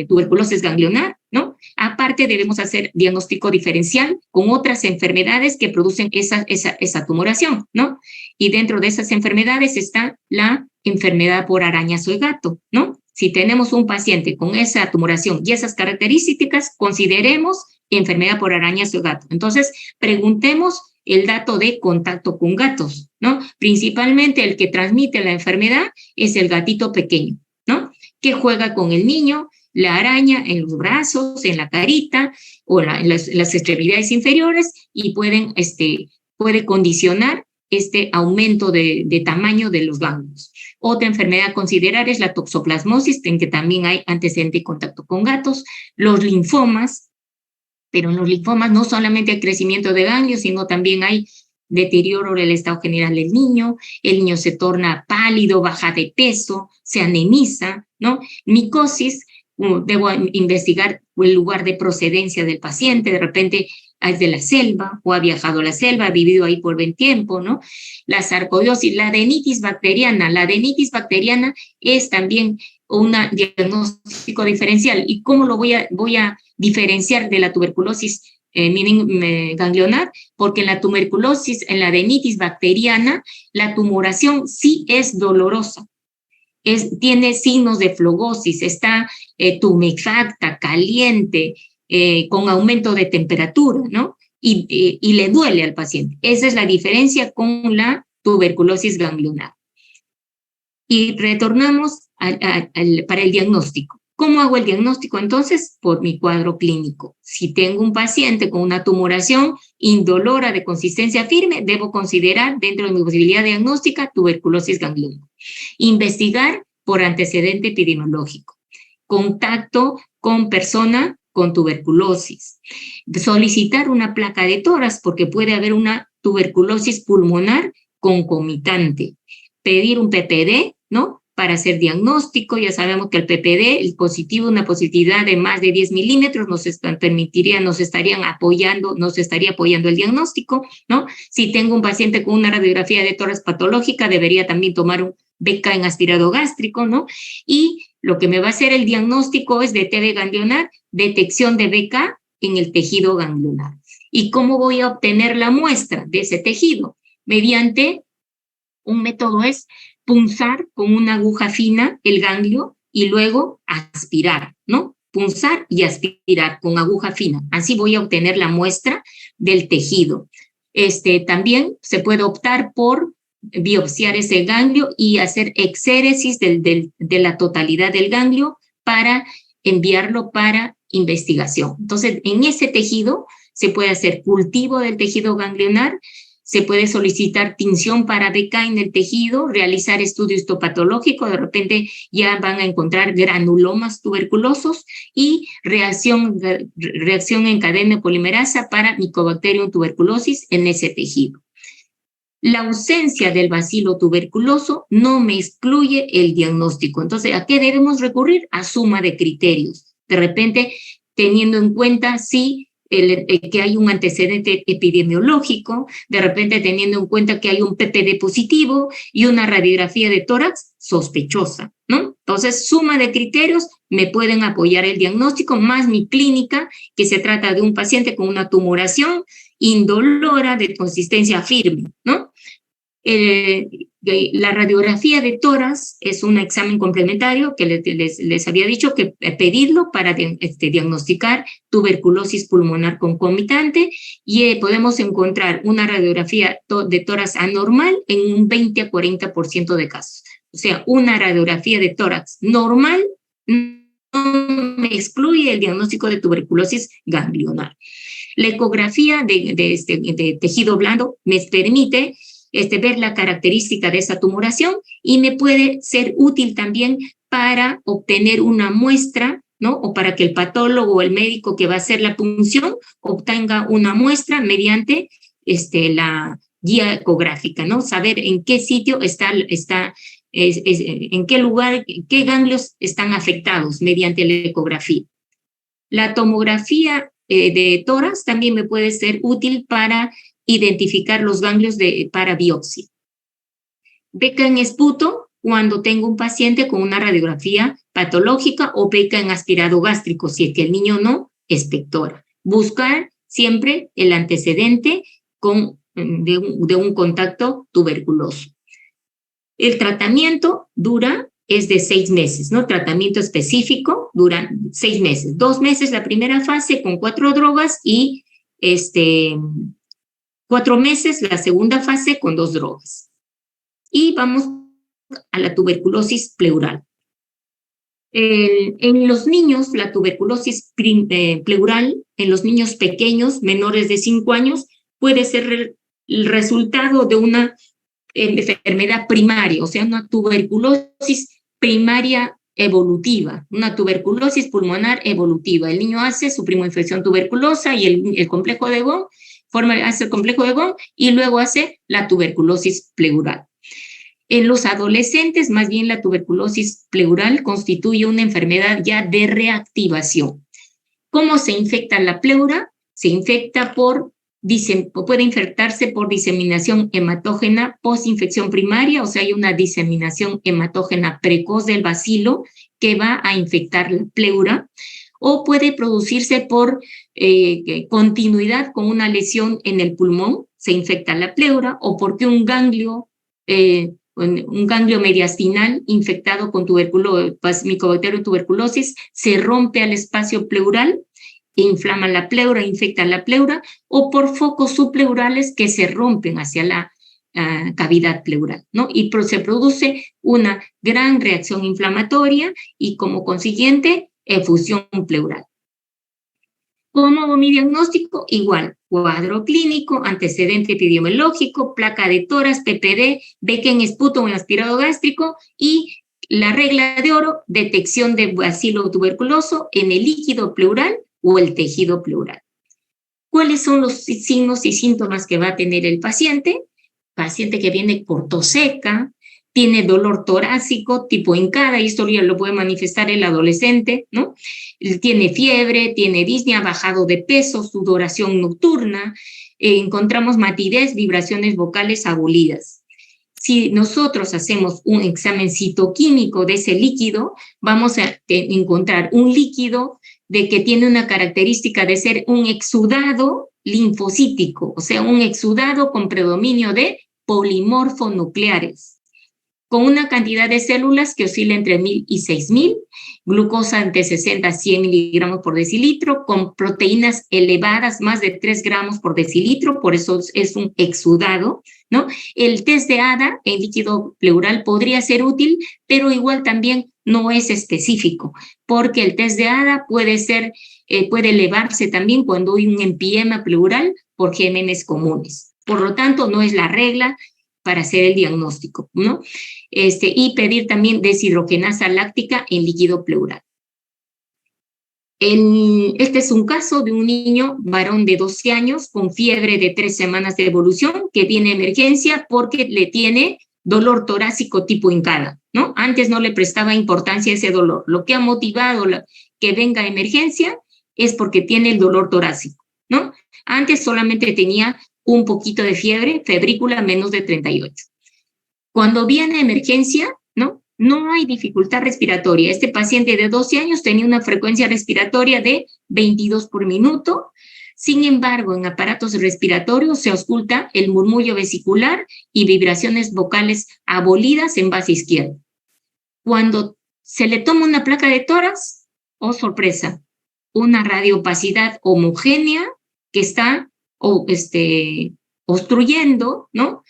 tuberculosis ganglionar, ¿no? Aparte, debemos hacer diagnóstico diferencial con otras enfermedades que producen esa tumoración, ¿no? Y dentro de esas enfermedades está la enfermedad por arañazo de gato, ¿no? Si tenemos un paciente con esa tumoración y esas características, consideremos enfermedad por arañazo de gato. Entonces, preguntemos el dato de contacto con gatos, ¿no? Principalmente el que transmite la enfermedad es el gatito pequeño, ¿no? Que juega con el niño, la araña en los brazos, en la carita o en las extremidades inferiores y puede condicionar este aumento de tamaño de los ganglios. Otra enfermedad a considerar es la toxoplasmosis, en que también hay antecedente y contacto con gatos, los linfomas, pero en los linfomas no solamente hay crecimiento de ganglios, sino también hay deterioro del estado general del niño, el niño se torna pálido, baja de peso, se anemiza, ¿no? Micosis, debo investigar el lugar de procedencia del paciente, de repente es de la selva o ha viajado a la selva, ha vivido ahí por buen tiempo, ¿no? La sarcoidosis, la adenitis bacteriana es también un diagnóstico diferencial. ¿Y cómo lo voy a diferenciar de la tuberculosis ganglionar? Porque en la tuberculosis, en la adenitis bacteriana, la tumoración sí es dolorosa. Tiene signos de flogosis, está tumefacta, caliente, con aumento de temperatura, ¿no? Y le duele al paciente. Esa es la diferencia con la tuberculosis ganglionar. Y retornamos para el diagnóstico. ¿Cómo hago el diagnóstico entonces? Por mi cuadro clínico. Si tengo un paciente con una tumoración indolora de consistencia firme, debo considerar dentro de mi posibilidad diagnóstica tuberculosis ganglionar. Investigar por antecedente epidemiológico. Contacto con persona con tuberculosis. Solicitar una placa de tórax porque puede haber una tuberculosis pulmonar concomitante. Pedir un PPD, ¿no? Para hacer diagnóstico. Ya sabemos que el PPD, el positivo, una positividad de más de 10 milímetros, nos estaría apoyando el diagnóstico, ¿no? Si tengo un paciente con una radiografía de tórax patológica, debería también tomar un BK en aspirado gástrico, ¿no? Y lo que me va a hacer el diagnóstico es de TB ganglionar, detección de BK en el tejido ganglionar. ¿Y cómo voy a obtener la muestra de ese tejido? Mediante un método es punzar con una aguja fina el ganglio y luego aspirar, ¿no? Punzar y aspirar con aguja fina. Así voy a obtener la muestra del tejido. También se puede optar por biopsiar ese ganglio y hacer exéresis de la totalidad del ganglio para enviarlo para investigación. Entonces, en ese tejido se puede hacer cultivo del tejido ganglionar, se puede solicitar tinción para BK en el tejido, realizar estudio histopatológico, de repente ya van a encontrar granulomas tuberculosos y reacción en cadena polimerasa para Mycobacterium tuberculosis en ese tejido. La ausencia del bacilo tuberculoso no me excluye el diagnóstico. Entonces, ¿a qué debemos recurrir? A suma de criterios. De repente, teniendo en cuenta si que hay un antecedente epidemiológico, de repente teniendo en cuenta que hay un PPD positivo y una radiografía de tórax sospechosa, ¿no? Entonces, suma de criterios me pueden apoyar el diagnóstico, más mi clínica, que se trata de un paciente con una tumoración indolora de consistencia firme, ¿no? La radiografía de tórax es un examen complementario que les había dicho que pedirlo para diagnosticar tuberculosis pulmonar concomitante y podemos encontrar una radiografía de tórax anormal en un 20 a 40% de casos. O sea, una radiografía de tórax normal no me excluye el diagnóstico de tuberculosis ganglionar. La ecografía de tejido blando me permite ver la característica de esa tumoración y me puede ser útil también para obtener una muestra, ¿no? O para que el patólogo o el médico que va a hacer la punción obtenga una muestra mediante la guía ecográfica, ¿no? Saber en qué sitio en qué lugar, qué ganglios están afectados mediante la ecografía. La tomografía de tórax también me puede ser útil para identificar los ganglios para biopsia. BK en esputo cuando tengo un paciente con una radiografía patológica o BK en aspirado gástrico, si es que el niño no expectora. Buscar siempre el antecedente de un contacto tuberculoso. El tratamiento es de 6 meses, ¿no? Tratamiento específico dura 6 meses. 2 meses la primera fase con 4 drogas y 4 meses la segunda fase con 2 drogas. Y vamos a la tuberculosis pleural. En los niños, la tuberculosis pleural, en los niños pequeños, menores de 5 años, puede ser el resultado de una enfermedad primaria, o sea, una tuberculosis primaria evolutiva, una tuberculosis pulmonar evolutiva. El niño hace su primoinfección tuberculosa y el complejo de Von, hace el complejo de Von y luego hace la tuberculosis pleural. En los adolescentes, más bien la tuberculosis pleural constituye una enfermedad ya de reactivación. ¿Cómo se infecta la pleura? Se infecta puede infectarse por diseminación hematógena post-infección primaria, o sea, hay una diseminación hematógena precoz del bacilo que va a infectar la pleura, o puede producirse por continuidad con una lesión en el pulmón, se infecta la pleura, o porque un ganglio mediastinal infectado con Mycobacterium tuberculosis se rompe al espacio pleural, inflama la pleura, infecta la pleura, o por focos subpleurales que se rompen hacia la cavidad pleural, ¿no? Y se produce una gran reacción inflamatoria y como consiguiente efusión pleural. ¿Cómo mi diagnóstico? Igual, cuadro clínico, antecedente epidemiológico, placa de tórax, PPD, Becken esputo en aspirado gástrico y la regla de oro, detección de bacilo tuberculoso en el líquido pleural o el tejido pleural. ¿Cuáles son los signos y síntomas que va a tener el paciente? Paciente que viene por tos seca, tiene dolor torácico tipo hincada, y esto ya lo puede manifestar el adolescente, ¿no? Tiene fiebre, tiene disnea, bajado de peso, sudoración nocturna, encontramos matidez, vibraciones vocales abolidas. Si nosotros hacemos un examen citoquímico de ese líquido, vamos a encontrar un líquido de que tiene una característica de ser un exudado linfocítico, o sea, un exudado con predominio de polimorfonucleares, con una cantidad de células que oscila entre 1000 y 6000, glucosa entre 60 a 100 miligramos por decilitro, con proteínas elevadas, más de 3 gramos por decilitro, por eso es un exudado, ¿no? El test de ADA en líquido pleural podría ser útil, pero igual también no es específico, porque el test de ADA puede elevarse también cuando hay un empiema pleural por gérmenes comunes. Por lo tanto, no es la regla para hacer el diagnóstico, ¿no? Y pedir también deshidrogenasa láctica en líquido pleural. Este es un caso de un niño varón de 12 años con fiebre de 3 semanas de evolución que tiene emergencia porque le tiene dolor torácico tipo hincada, ¿no? Antes no le prestaba importancia a ese dolor. Lo que ha motivado que venga a emergencia es porque tiene el dolor torácico, ¿no? Antes solamente tenía un poquito de fiebre, febrícula menos de 38. Cuando viene a emergencia, no hay dificultad respiratoria. Este paciente de 12 años tenía una frecuencia respiratoria de 22 por minuto. Sin embargo, en aparatos respiratorios se ausculta el murmullo vesicular y vibraciones vocales abolidas en base izquierda. Cuando se le toma una placa de tórax, oh sorpresa, una radioopacidad homogénea que está obstruyendo, ¿no?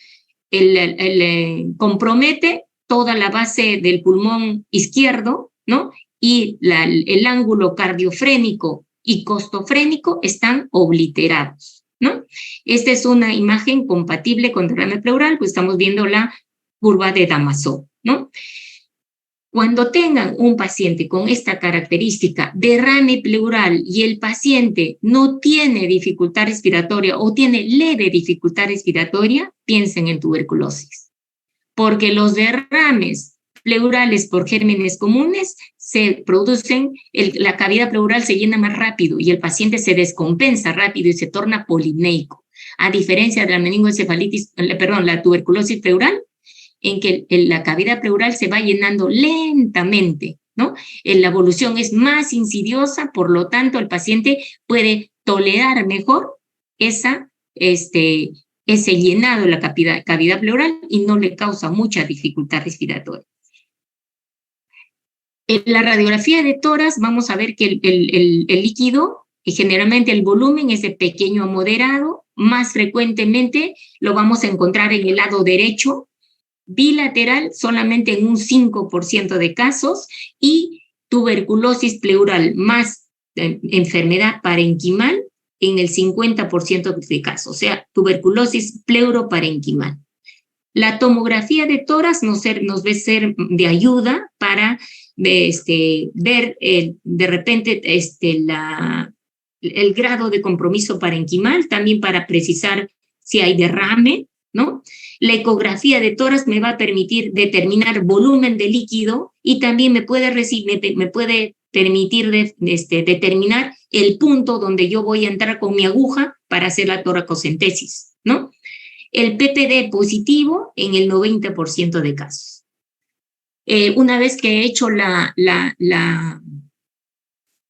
Compromete toda la base del pulmón izquierdo, ¿no? Y el ángulo cardiofrénico y costofrénico están obliterados, ¿no? Esta es una imagen compatible con derrame pleural, pues estamos viendo la curva de Damasó, ¿no? Cuando tengan un paciente con esta característica, derrame pleural, y el paciente no tiene dificultad respiratoria o tiene leve dificultad respiratoria, piensen en tuberculosis. Porque los derrames pleurales por gérmenes comunes se producen, la cavidad pleural se llena más rápido y el paciente se descompensa rápido y se torna polineico. A diferencia de la meningoencefalitis, la tuberculosis pleural, en que la cavidad pleural se va llenando lentamente, ¿no? La evolución es más insidiosa, por lo tanto, el paciente puede tolerar mejor ese llenado de la cavidad pleural y no le causa mucha dificultad respiratoria. En la radiografía de tórax vamos a ver que el líquido, y generalmente el volumen es de pequeño a moderado, más frecuentemente lo vamos a encontrar en el lado derecho, bilateral solamente en un 5% de casos, y tuberculosis pleural más enfermedad parenquimal en el 50% de casos, o sea, tuberculosis pleuroparenquimal. La tomografía de tórax nos va a ser de ayuda para ver de repente el grado de compromiso parenquimal, también para precisar si hay derrame, ¿no? La ecografía de tórax me va a permitir determinar volumen de líquido y también me puede permitir determinar el punto donde yo voy a entrar con mi aguja para hacer la toracocentesis, ¿no? El PPD positivo en el 90% de casos. Una vez que he hecho la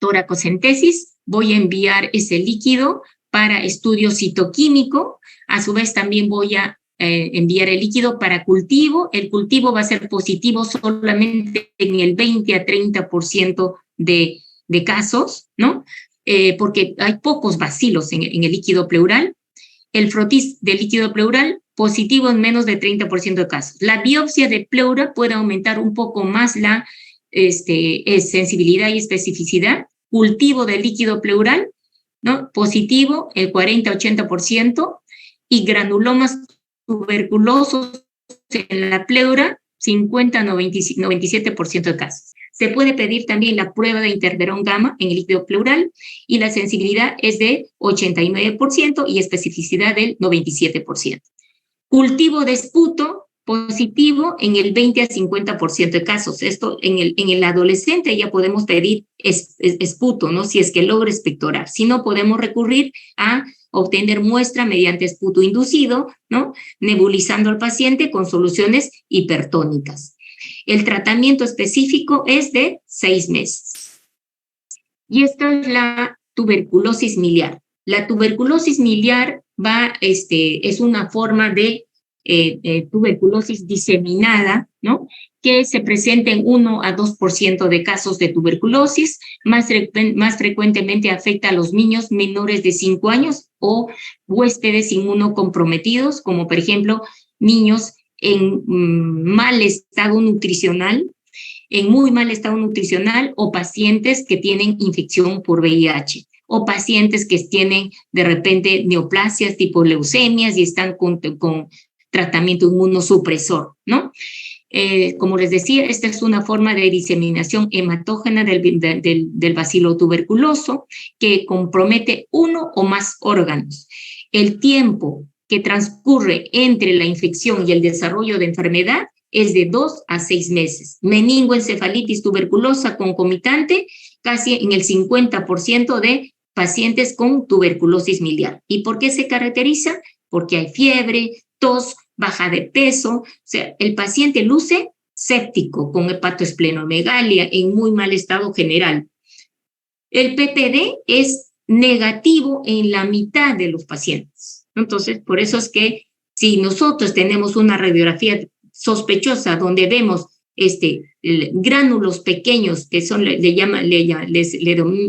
toracocentesis, voy a enviar ese líquido para estudio citoquímico. A su vez también voy a enviar el líquido para cultivo. El cultivo va a ser positivo solamente en el 20 a 30% de casos, ¿no? Porque hay pocos bacilos en el líquido pleural. El frotis del líquido pleural positivo en menos de 30% de casos. La biopsia de pleura puede aumentar un poco más la sensibilidad y especificidad. Cultivo del líquido pleural, ¿no? Positivo, el 40-80%, y granulomas tuberculosos en la pleura, 50-97% de casos. Se puede pedir también la prueba de interferón gamma en el líquido pleural y la sensibilidad es de 89% y especificidad del 97%. Cultivo de esputo positivo en el 20 a 50% de casos. Esto en el adolescente ya podemos pedir esputo, ¿no? Si es que logra expectorar. Si no, podemos recurrir a obtener muestra mediante esputo inducido, ¿no? Nebulizando al paciente con soluciones hipertónicas. El tratamiento específico es de 6 meses. Y esta es la tuberculosis miliar. La tuberculosis miliar es una forma de tuberculosis diseminada, ¿no? Que se presenta en 1 a 2% de casos de tuberculosis. Más frecuentemente afecta a los niños menores de 5 años o huéspedes inmunocomprometidos, como por ejemplo niños en mal estado nutricional, en muy mal estado nutricional, o pacientes que tienen infección por VIH, o pacientes que tienen de repente neoplasias tipo leucemias y están con tratamiento inmunosupresor, ¿no? Como les decía, esta es una forma de diseminación hematógena del bacilo tuberculoso que compromete uno o más órganos. El tiempo que transcurre entre la infección y el desarrollo de enfermedad es de 2 a 6 meses. Meningoencefalitis tuberculosa concomitante, casi en el 50% de pacientes con tuberculosis miliar. ¿Y por qué se caracteriza? Porque hay fiebre, tos, baja de peso, o sea, el paciente luce séptico, con hepatoesplenomegalia, en muy mal estado general. El PPD es negativo en la mitad de los pacientes. Entonces, por eso es que si nosotros tenemos una radiografía sospechosa donde vemos gránulos pequeños que son, le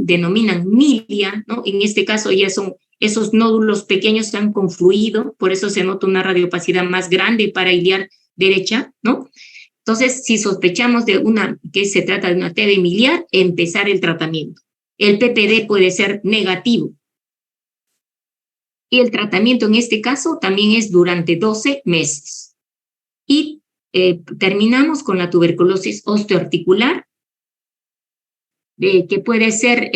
denominan milia, ¿no? En este caso ya son esos nódulos pequeños que han confluido, por eso se nota una radiopacidad más grande para iliar derecha, ¿no? Entonces, si sospechamos que se trata de una TB miliar, empezar el tratamiento. El PPD puede ser negativo. Y el tratamiento en este caso también es durante 12 meses. Y terminamos con la tuberculosis osteoarticular, que puede ser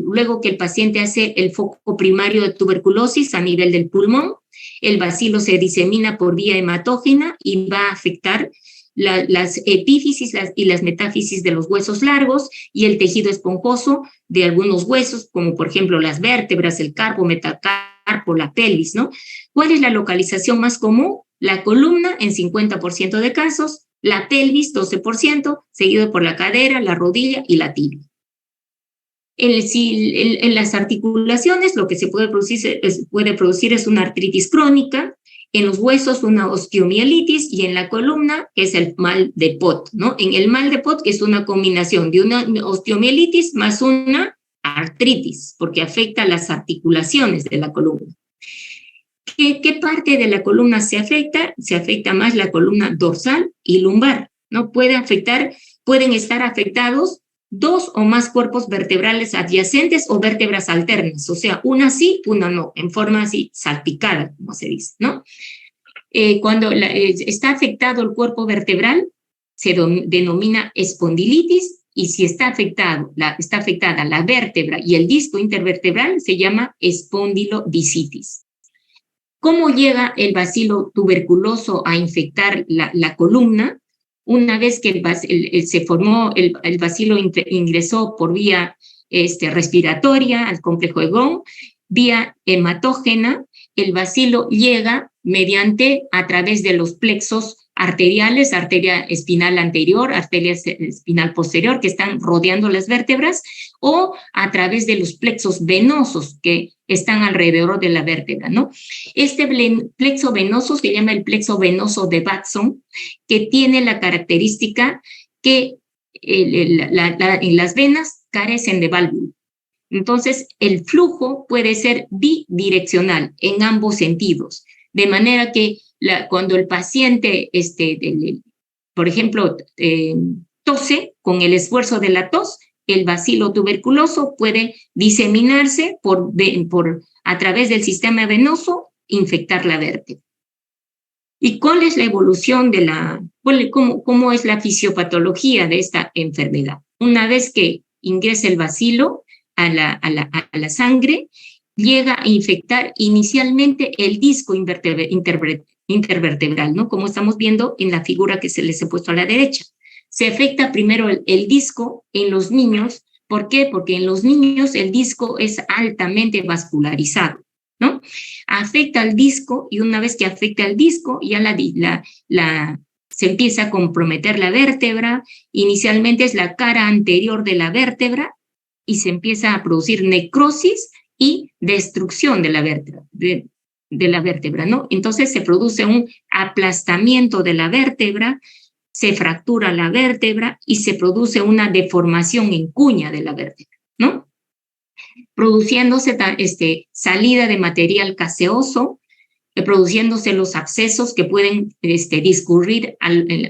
luego que el paciente hace el foco primario de tuberculosis a nivel del pulmón, el bacilo se disemina por vía hematógena y va a afectar las epífisis y las metáfisis de los huesos largos y el tejido esponjoso de algunos huesos, como por ejemplo las vértebras, el carpo, metacarpo, la pelvis, ¿no? ¿Cuál es la localización más común? La columna en 50% de casos, la pelvis 12%, seguido por la cadera, la rodilla y la tibia. En las articulaciones lo que se puede producir es una artritis crónica, en los huesos una osteomielitis y en la columna es el mal de Pot, ¿no? En el mal de Pot es una combinación de una osteomielitis más una artritis, porque afecta las articulaciones de la columna. ¿Qué parte de la columna se afecta? Se afecta más la columna dorsal y lumbar, ¿no? Pueden estar afectados 2 o más cuerpos vertebrales adyacentes o vértebras alternas, o sea, una sí, una no, en forma así salpicada, como se dice, ¿no? Cuando está afectado el cuerpo vertebral, se denomina espondilitis, y si está afectada la vértebra y el disco intervertebral, se llama espondilodiscitis. ¿Cómo llega el bacilo tuberculoso a infectar la columna? Una vez que se formó, el bacilo ingresó por vía respiratoria al complejo de Gón, vía hematógena, el bacilo llega a través de los plexos arteriales, arteria espinal anterior, arteria espinal posterior, que están rodeando las vértebras, o a través de los plexos venosos que están alrededor de la vértebra, ¿no? Este plexo venoso se llama el plexo venoso de Watson, que tiene la característica que las venas carecen de válvula. Entonces, el flujo puede ser bidireccional en ambos sentidos, de manera que cuando el paciente, por ejemplo, tose, con el esfuerzo de la tos, el bacilo tuberculoso puede diseminarse a través del sistema venoso, infectar la vértebra. ¿Y cuál es la evolución cómo es la fisiopatología de esta enfermedad? Una vez que ingresa el bacilo a la sangre, llega a infectar inicialmente el disco intervertebral, ¿no? Como estamos viendo en la figura que se les he puesto a la derecha. Se afecta primero el disco en los niños. ¿Por qué? Porque en los niños el disco es altamente vascularizado, ¿no? Afecta al disco, y una vez que afecta al disco, ya se empieza a comprometer la vértebra. Inicialmente es la cara anterior de la vértebra, y se empieza a producir necrosis y destrucción de la vértebra, ¿no? Entonces se produce un aplastamiento de la vértebra, se fractura la vértebra y se produce una deformación en cuña de la vértebra, ¿no? Produciéndose salida de material caseoso, produciéndose los abscesos que pueden discurrir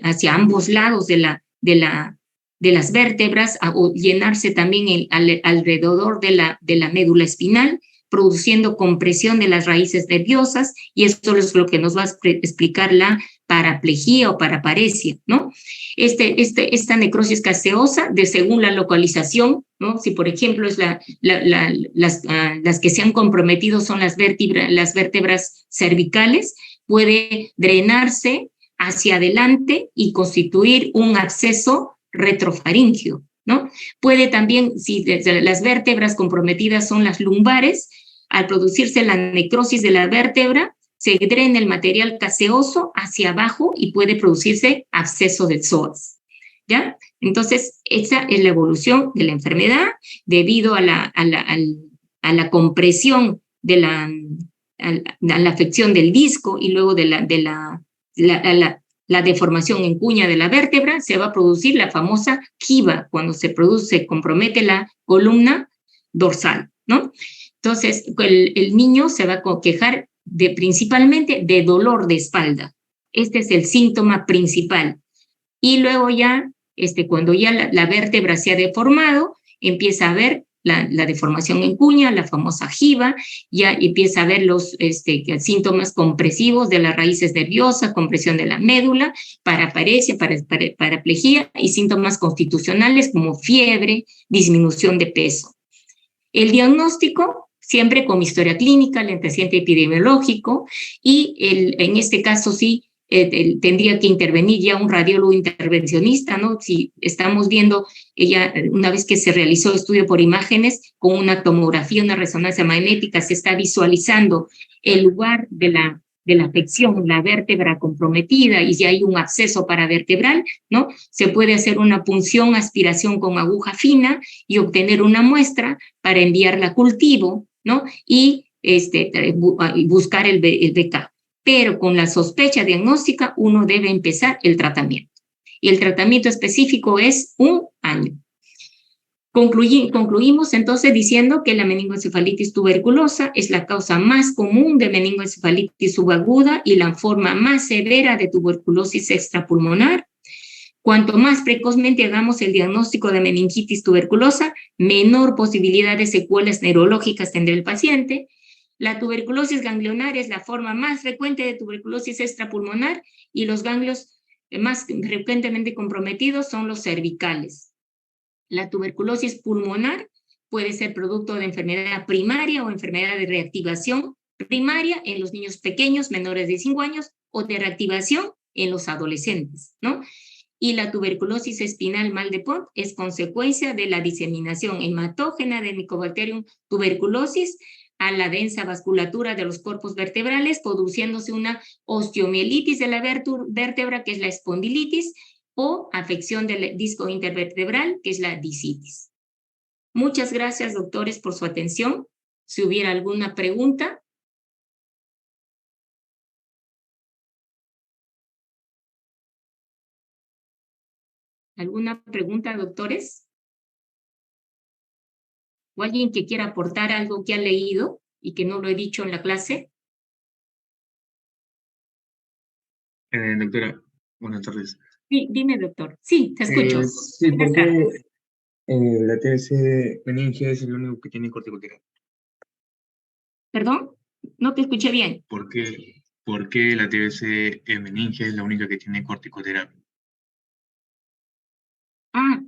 hacia ambos lados de las vértebras, o llenarse también alrededor de la médula espinal, produciendo compresión de las raíces nerviosas, y esto es lo que nos va a explicar la paraplejía o paraparesia, ¿no? Esta necrosis caseosa, según la localización, ¿no? Si por ejemplo las que se han comprometido son las vértebras cervicales, puede drenarse hacia adelante y constituir un absceso retrofaríngeo, ¿no? Puede también, si las vértebras comprometidas son las lumbares, al producirse la necrosis de la vértebra, se drena el material caseoso hacia abajo y puede producirse absceso de psoas, ¿ya? Entonces, esa es la evolución de la enfermedad debido a la compresión a la afección del disco, y luego de la deformación en cuña de la vértebra. Se va a producir la famosa jiba, cuando se compromete la columna dorsal, ¿no? Entonces, el niño se va a quejar principalmente de dolor de espalda. Este es el síntoma principal. Y luego ya, cuando ya la vértebra se ha deformado, empieza a haber la deformación en cuña, la famosa jiba, ya empieza a ver los síntomas compresivos de las raíces nerviosas, compresión de la médula, paraparesia, paraplejía, y síntomas constitucionales como fiebre, disminución de peso. El diagnóstico, siempre con historia clínica, el antecedente epidemiológico, y en este caso sí, tendría que intervenir ya un radiólogo intervencionista, ¿no? Si estamos viendo, una vez que se realizó estudio por imágenes, con una tomografía, una resonancia magnética, se está visualizando el lugar de la afección, la vértebra comprometida, y si hay un absceso paravertebral, ¿no? Se puede hacer una punción, aspiración con aguja fina y obtener una muestra para enviarla a cultivo, ¿no? Y buscar el BK. Pero con la sospecha diagnóstica uno debe empezar el tratamiento. Y el tratamiento específico es 1 año. Concluimos entonces diciendo que la meningoencefalitis tuberculosa es la causa más común de meningoencefalitis subaguda y la forma más severa de tuberculosis extrapulmonar. Cuanto más precozmente hagamos el diagnóstico de meningitis tuberculosa, menor posibilidad de secuelas neurológicas tendrá el paciente. La tuberculosis ganglionaria es la forma más frecuente de tuberculosis extrapulmonar y los ganglios más frecuentemente comprometidos son los cervicales. La tuberculosis pulmonar puede ser producto de enfermedad primaria o enfermedad de reactivación primaria en los niños pequeños menores de 5 años o de reactivación en los adolescentes, ¿no? Y la tuberculosis espinal mal de Pont es consecuencia de la diseminación hematógena de Mycobacterium tuberculosis a la densa vasculatura de los cuerpos vertebrales, produciéndose una osteomielitis de la vértebra, que es la espondilitis, o afección del disco intervertebral, que es la discitis. Muchas gracias, doctores, por su atención. Si hubiera alguna pregunta. ¿Alguna pregunta, doctores? ¿O alguien que quiera aportar algo que ha leído y que no lo he dicho en la clase? Doctora, buenas tardes. Sí, dime, doctor. Sí, te escucho. Sí, porque la TBC meningia es el único que tiene corticoterapia. ¿Perdón? No te escuché bien. ¿Por qué la TBC meningia es la única que tiene corticoterapia? Ah,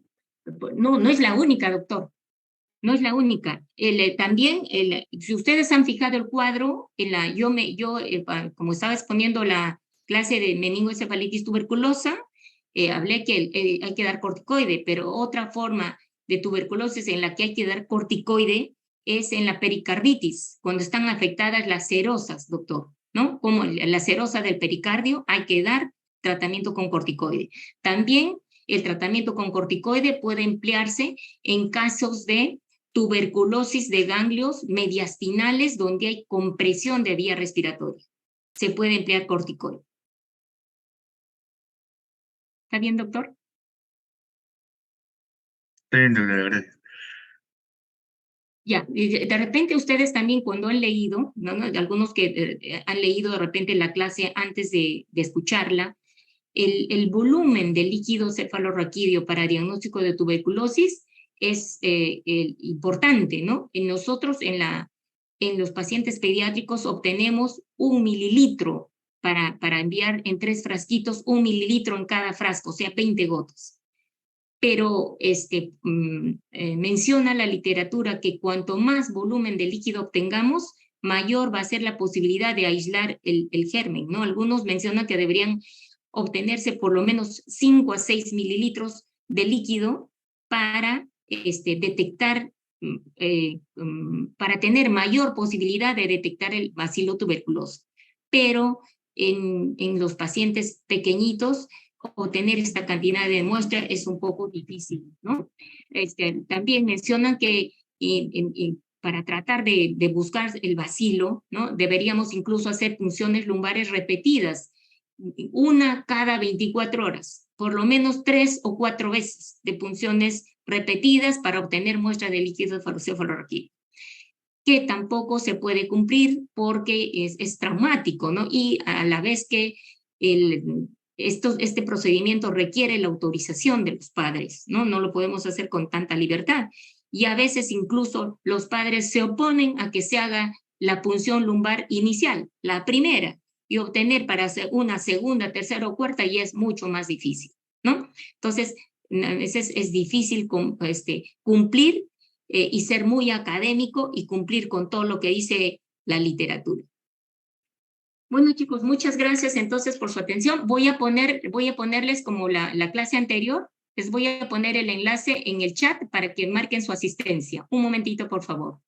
no, no es la única, doctor. No es la única. También, si ustedes han fijado el cuadro, como estaba exponiendo la clase de meningoencefalitis tuberculosa, hablé que hay que dar corticoide, pero otra forma de tuberculosis en la que hay que dar corticoide es en la pericarditis, cuando están afectadas las serosas, doctor, ¿no? Como la serosa del pericardio, hay que dar tratamiento con corticoide. También el tratamiento con corticoide puede emplearse en casos de tuberculosis de ganglios mediastinales donde hay compresión de vía respiratoria. Se puede emplear corticoide. ¿Está bien, doctor? Está bien, doctora, gracias. Ya, de repente ustedes también cuando han leído, ¿no? Algunos que han leído de repente la clase antes de escucharla, el volumen de líquido cefalorraquídeo para diagnóstico de tuberculosis es importante, ¿no? Nosotros en los pacientes pediátricos obtenemos 1 mililitro para enviar en 3 frasquitos, 1 mililitro en cada frasco, o sea, 20 gotas. Pero menciona la literatura que cuanto más volumen de líquido obtengamos, mayor va a ser la posibilidad de aislar el germen, ¿no? Algunos mencionan que deberían obtenerse por lo menos 5 a 6 mililitros de líquido para detectar, para tener mayor posibilidad de detectar el bacilo tuberculoso. Pero en los pacientes pequeñitos, obtener esta cantidad de muestra es un poco difícil, ¿no? También mencionan que para tratar de buscar el bacilo, ¿no? Deberíamos incluso hacer punciones lumbares repetidas, una cada 24 horas, por lo menos 3 o 4 veces de punciones repetidas para obtener muestra de líquido cefalorraquídeo, que tampoco se puede cumplir porque es traumático, ¿no? Y a la vez que este procedimiento requiere la autorización de los padres, ¿no? No lo podemos hacer con tanta libertad. Y a veces incluso los padres se oponen a que se haga la punción lumbar inicial, la primera, y obtener para una segunda, tercera o cuarta ya es mucho más difícil, ¿no? Entonces, a veces es difícil cumplir y ser muy académico y cumplir con todo lo que dice la literatura. Bueno, chicos, muchas gracias entonces por su atención. Voy a ponerles como la clase anterior, les voy a poner el enlace en el chat para que marquen su asistencia. Un momentito, por favor.